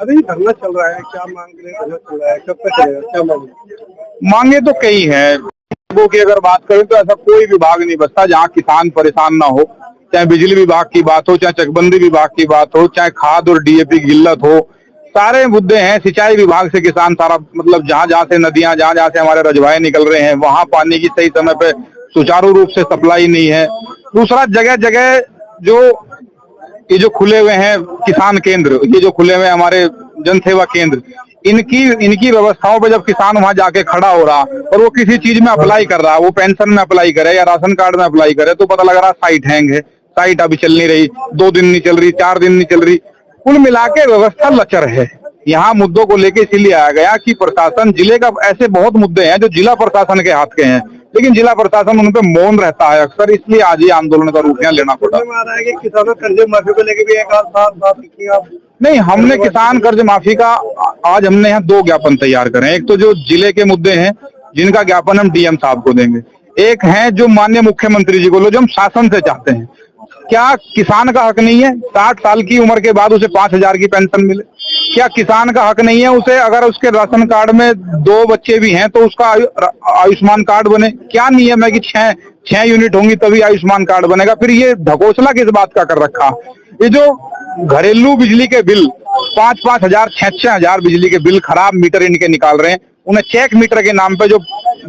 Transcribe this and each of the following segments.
अभी धरना चल रहा है, क्या मांग के लिए धरना चल रहा है, कब तक चलेगा, क्या मांग? मांगे तो कई हैं। विभागों की अगर बात करें तो ऐसा कोई विभाग नहीं बचता जहाँ किसान परेशान ना हो। चाहे बिजली विभाग की बात हो, चाहे चकबंदी विभाग की बात हो, चाहे खाद और डीएपी की किल्लत हो, सारे मुद्दे हैं। सिंचाई विभाग से किसान सारा मतलब जहाँ जहाँ से नदियां, जहाँ जहाँ से हमारे रजवाए निकल रहे हैं, वहां पानी की सही समय पे सुचारू रूप से सप्लाई नहीं है। दूसरा, जगह जगह जो ये जो खुले हुए हैं किसान केंद्र, ये जो खुले हुए हमारे जन सेवा केंद्र, इनकी व्यवस्थाओं पे जब किसान वहां जाके खड़ा हो रहा और वो किसी चीज में अप्लाई कर रहा, वो पेंशन में अप्लाई करे या राशन कार्ड में अप्लाई करे, तो पता लग रहा साइट हैंग है, साइट अभी चल नहीं रही, 2 दिन नहीं चल रही, 4 दिन नहीं चल रही। कुल मिला के व्यवस्था लचर है। यहाँ मुद्दों को लेके इसीलिए आया गया कि प्रशासन, जिले का ऐसे बहुत मुद्दे हैं जो जिला प्रशासन के हाथ के हैं, लेकिन जिला प्रशासन उन पे मौन रहता है अक्सर, इसलिए आज ये आंदोलन का रूप यहाँ लेना पड़ा। आ रहा है कि किसानों कर्ज माफी को लेकर भी एक बात लिखी आप? नहीं, हमने किसान कर्ज माफी का आज हमने यहाँ 2 ज्ञापन तैयार करे हैं। एक तो जो जिले के मुद्दे हैं जिनका ज्ञापन हम डीएम साहब को देंगे, एक है जो माननीय मुख्यमंत्री जी को लो, जो हम शासन से चाहते हैं। क्या किसान का हक नहीं है 60 साल की उम्र के बाद उसे 5,000 की पेंशन मिले? क्या किसान का हक नहीं है उसे, अगर उसके राशन कार्ड में 2 बच्चे भी हैं तो उसका आयुष्मान कार्ड बने? क्या नियम है कि 6 यूनिट होंगी तभी आयुष्मान कार्ड बनेगा? फिर ये ढकोसला किस बात का कर रखा? ये जो घरेलू बिजली के बिल 5-5 हजार, 6-6 हजार बिजली के बिल खराब मीटर इनके निकाल रहे हैं, उन्हें चेक मीटर के नाम पे जो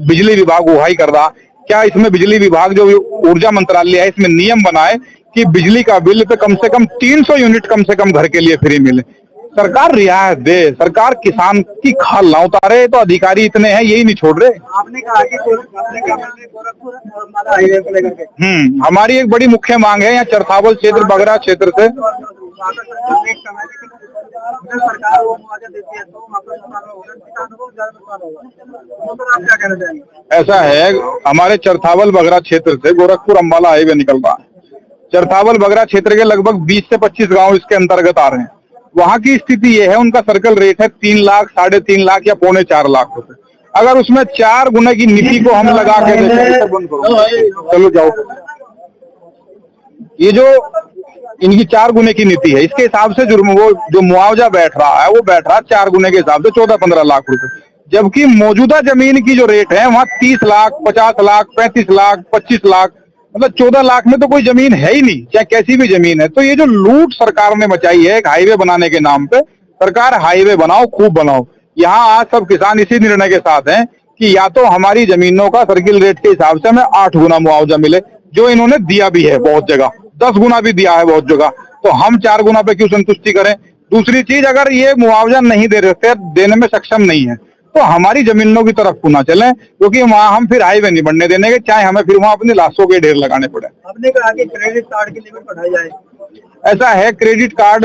बिजली विभाग उहाई कर रहा, क्या इसमें बिजली विभाग जो ऊर्जा मंत्रालय है इसमें नियम बनाए कि बिजली का बिल पे कम से कम 300 यूनिट कम से कम घर के लिए फ्री मिले? सरकार रियायत दे, सरकार किसान की खाल ना उतारे। तो अधिकारी इतने हैं, यही नहीं छोड़ रहे। आपने कहा कि गोरखपुर और अंबाला हाईवे को लेकर के हमारी एक बड़ी मुख्य मांग है यहाँ चरथावल क्षेत्र, बगरा क्षेत्र से। सरकार वो मुआवजा देती है तो आप क्या कहना चाहेंगे? ऐसा है, हमारे चरथावल बगरा क्षेत्र से गोरखपुर अंबाला हाईवे निकल रहा है। चरथावल बगरा क्षेत्र के लगभग 20 से 25 गांव इसके अंतर्गत आ रहे हैं। वहां की स्थिति ये है, उनका सर्कल रेट है 3 लाख, 3.5 लाख या 4.25 लाख रुपए। अगर उसमें 4 गुने की नीति को हम लगा के चलो जाओ, ये जो इनकी 4 गुने की नीति है, इसके हिसाब से जुर्म वो जो मुआवजा बैठ रहा है वो बैठ रहा है 4 गुने के हिसाब से 14-15 लाख रुपए। जबकि मौजूदा जमीन की जो रेट है वहाँ 30 लाख, 50 लाख, 35 लाख, 25 लाख, मतलब 14 लाख में तो कोई जमीन है ही नहीं, चाहे कैसी भी जमीन है। तो ये जो लूट सरकार ने मचाई है एक हाईवे बनाने के नाम पे, सरकार हाईवे बनाओ, खूब बनाओ। यहाँ आज सब किसान इसी निर्णय के साथ हैं कि या तो हमारी जमीनों का सर्किल रेट के हिसाब से हमें 8 गुना मुआवजा मिले, जो इन्होंने दिया भी है बहुत जगह, 10 गुना भी दिया है बहुत जगह, तो हम 4 गुना पे क्यों संतुष्टि करें? दूसरी चीज, अगर ये मुआवजा नहीं दे रहे, देने में सक्षम नहीं है, तो हमारी जमीनों की तरफ पुनः चलें, क्योंकि वहां हम फिर हाईवे नहीं बनने देने के, चाहे हमें फिर वहां अपनी लाशों के ढेर लगाने पड़े। आपने कहा कि क्रेडिट कार्ड की लिमिट बढ़ाई जाए। ऐसा है, क्रेडिट कार्ड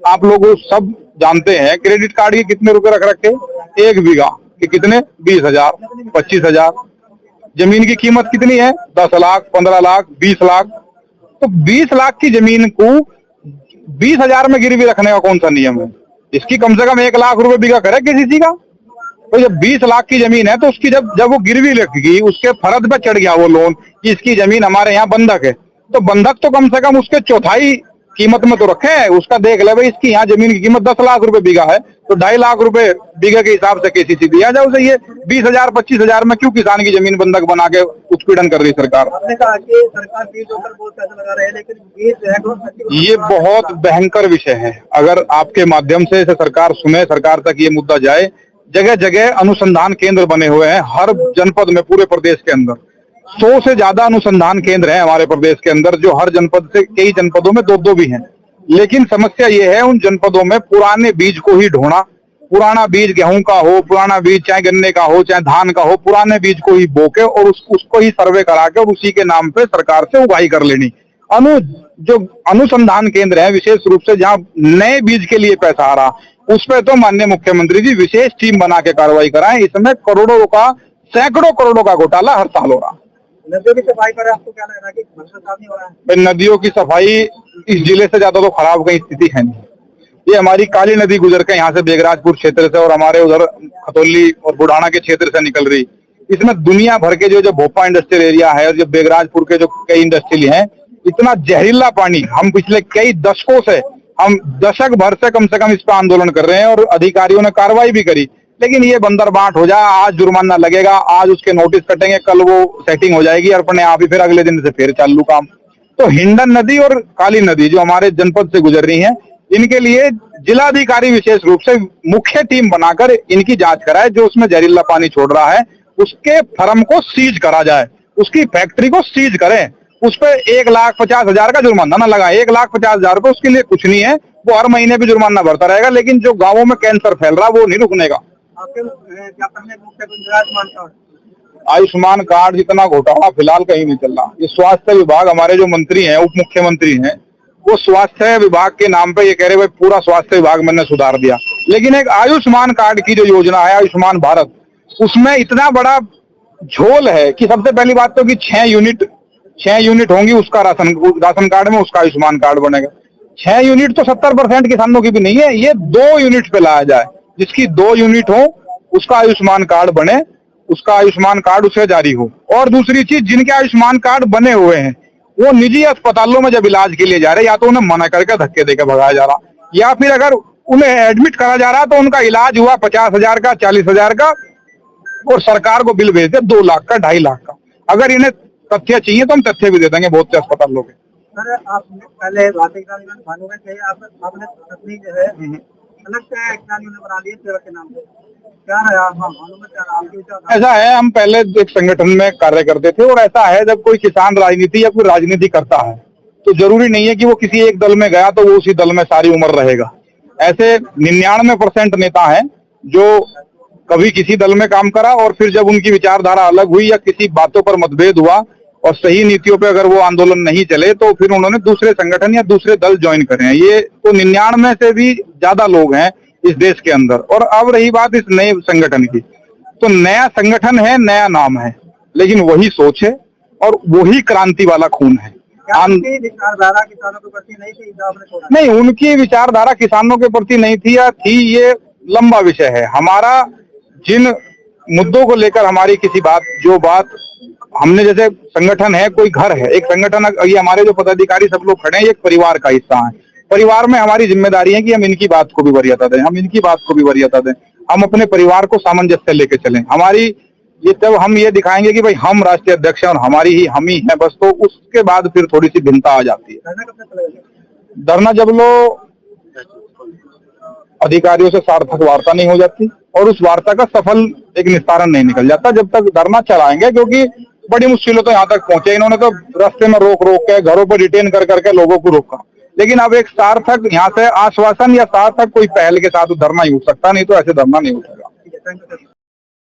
आप लोग सब जानते हैं, क्रेडिट कार्ड के कितने रुपए रख रखे? 1 बीघा के कितने? 20,000, 25,000। जमीन की कीमत कितनी है? 10 लाख, 15 लाख, 20 लाख। तो 20 लाख की जमीन को 20,000 में गिरवी रखने का कौन सा नियम है? इसकी कम से कम 1 लाख रुपए बीघा करे किसी चीज का। तो जब 20 लाख की जमीन है तो उसकी जब वो गिरवी रखेगी, उसके फर्द पे चढ़ गया वो लोन कि इसकी जमीन हमारे यहाँ बंधक है, तो बंधक तो कम से कम उसके चौथाई कीमत में तो रखे, उसका देख ले भाई इसकी यहाँ जमीन की कीमत 10 लाख रुपए बीघा है, तो 2.5 लाख रुपए बीघे के हिसाब से केसीसी दिया जाए उसे। ये 20,000, 25,000 में क्यों किसान की जमीन बंधक बना के उत्पीड़न कर रही सरकार? आपने कहा कि सरकार बीज ऊपर बहुत पैसा लगा रही है, लेकिन बीज ये बहुत भयंकर विषय है। अगर आपके माध्यम से इसे सरकार सुने, सरकार तक ये मुद्दा जाए, जगह जगह अनुसंधान केंद्र बने हुए हैं हर जनपद में, पूरे प्रदेश के अंदर 100 से ज्यादा अनुसंधान केंद्र हैं हमारे प्रदेश के अंदर, जो हर जनपद से कई जनपदों में 2-2 भी हैं। लेकिन समस्या ये है उन जनपदों में पुराने बीज को ही ढोना, पुराना बीज गेहूं का हो, पुराना बीज चाहे गन्ने का हो, चाहे धान का हो, पुराने बीज को ही बोके और उसको ही सर्वे करा के और उसी के नाम पे सरकार से उगाही कर लेनी। जो अनुसंधां केंद्र है विशेष रूप से जहाँ नए बीज के लिए पैसा आ रहा, उस पर तो माननीय मुख्यमंत्री जी विशेष टीम बना के कार्रवाई कराएं। इसमें करोड़ों का, सैकड़ों करोड़ों का घोटाला हर साल हो रहा। नदियों की सफाई पर आपको क्या लग रहा है कि भ्रष्टाचार नहीं हो रहा है? भाई नदियों की सफाई इस जिले से ज्यादा तो खराब कहीं स्थिति है नहीं। ये हमारी काली नदी गुजर के यहाँ से बेगराजपुर क्षेत्र से और हमारे उधर खतौली और बुढ़ाना के क्षेत्र से निकल रही, इसमें दुनिया भर के जो भोपा इंडस्ट्रियल एरिया है और जो बेगराजपुर के जो कई इंडस्ट्रियल हैं, इतना जहरीला पानी हम पिछले कई दशकों से हम दशक भर से कम इस पर आंदोलन कर रहे हैं और अधिकारियों ने कार्रवाई भी करी, लेकिन ये बंदर बाट हो जाए, आज जुर्माना लगेगा, आज उसके नोटिस कटेंगे, कल वो सेटिंग हो जाएगी और अपने आप ही फिर अगले दिन से फिर चालू काम। तो हिंडन नदी और काली नदी जो हमारे जनपद से गुजर रही है, इनके लिए जिलाधिकारी विशेष रूप से मुख्य टीम बनाकर इनकी जांच कराए। जो उसमें जहरीला पानी छोड़ रहा है उसके फर्म को सीज करा जाए, उसकी फैक्ट्री को सीज करें, उस पर 1,50,000 का जुर्माना ना लगाए। 1,50,000 रुपए उसके लिए कुछ नहीं है, वो हर महीने भी जुर्माना भरता रहेगा, लेकिन जो गांवों में कैंसर फैल रहा वो नहीं रुकने का। आयुष्मान कार्ड जितना घोटाला फिलहाल कहीं नहीं चल रहा। ये स्वास्थ्य विभाग, हमारे जो मंत्री हैं, उप मुख्यमंत्री हैं, वो स्वास्थ्य विभाग के नाम पे ये कह रहे भाई पूरा स्वास्थ्य विभाग मैंने सुधार दिया, लेकिन एक आयुष्मान कार्ड की जो योजना है आयुष्मान भारत, उसमें इतना बड़ा झोल है कि सबसे पहली बात तो कि 6 यूनिट होंगी उसका राशन कार्ड में उसका आयुष्मान कार्ड बनेगा। 6 यूनिट तो 70% किसानों की भी नहीं है, ये 2 यूनिट पे लाया जाए, जिसकी 2 यूनिट हो उसका आयुष्मान कार्ड बने, उसका आयुष्मान कार्ड उसे जारी हो। और दूसरी चीज, जिनके आयुष्मान कार्ड बने हुए हैं वो निजी अस्पतालों में जब इलाज के लिए जा रहे, या तो उन्हें मना करके धक्के देकर भगाया जा रहा, या फिर अगर उन्हें एडमिट करा जा रहा तो उनका इलाज हुआ 50,000 का, 40,000 का, और सरकार को बिल भेज दे 2 लाख का, 2.5 लाख का। अगर इन्हें तथ्य चाहिए तो हम तथ्य भी दे देंगे बहुत से अस्पतालों के। सर, आपने पहले भानुगढ़ थे, आपने अपनी जो है अलग से बना दिए सेवा के नाम पे, क्या है आपका? ऐसा है, हम पहले एक संगठन में कार्य करते थे, और ऐसा है जब कोई किसान राजनीति या कोई राजनीति करता है तो जरूरी नहीं है कि वो किसी एक दल में गया तो वो उसी दल में सारी उम्र रहेगा। ऐसे 99% नेता हैं जो कभी किसी दल में काम करा और फिर जब उनकी विचारधारा अलग हुई या किसी बातों पर मतभेद हुआ और सही नीतियों पे अगर वो आंदोलन नहीं चले तो फिर उन्होंने दूसरे संगठन या दूसरे दल ज्वाइन करे हैं। ये तो 99 से भी ज्यादा लोग हैं इस देश के अंदर। और अब रही बात इस नए संगठन की, तो नया संगठन है, नया नाम है, लेकिन वही सोच है और वही क्रांति वाला खून है। विचारधारा किसानों के प्रति नहीं थी, नहीं, उनकी विचारधारा किसानों के प्रति नहीं थी या थी, ये लंबा विषय है। हमारा जिन मुद्दों को लेकर हमारी किसी बात, जो बात हमने, जैसे संगठन है, कोई घर है, एक संगठन, ये हमारे जो पदाधिकारी सब लोग खड़े हैं, एक परिवार का हिस्सा है। परिवार में हमारी जिम्मेदारी है कि हम इनकी बात को भी वरीयता दें, हम इनकी बात को भी वरीयता दें, हम अपने परिवार को सामंजस्य लेके चलें। हमारी ये, तब हम ये दिखाएंगे कि भाई हम राष्ट्रीय अध्यक्ष हैं और हमारी ही हम ही है बस, तो उसके बाद फिर थोड़ी सी भिन्नता आ जाती है। धरना जब लो अधिकारियों से सार्थक वार्ता नहीं हो जाती और उस वार्ता का सफल एक निस्तारण नहीं निकल जाता, जब तक धरना चलाएंगे, क्योंकि बड़ी मुश्किलों तो यहाँ तक पहुंचे। इन्होंने तो रास्ते में रोक के, घरों पर डिटेन कर करके लोगों को रोका, लेकिन अब एक सार्थक यहाँ से आश्वासन या सार्थक कोई पहल के साथ धरना ही उठ सकता, नहीं तो ऐसे धरना नहीं उठेगा।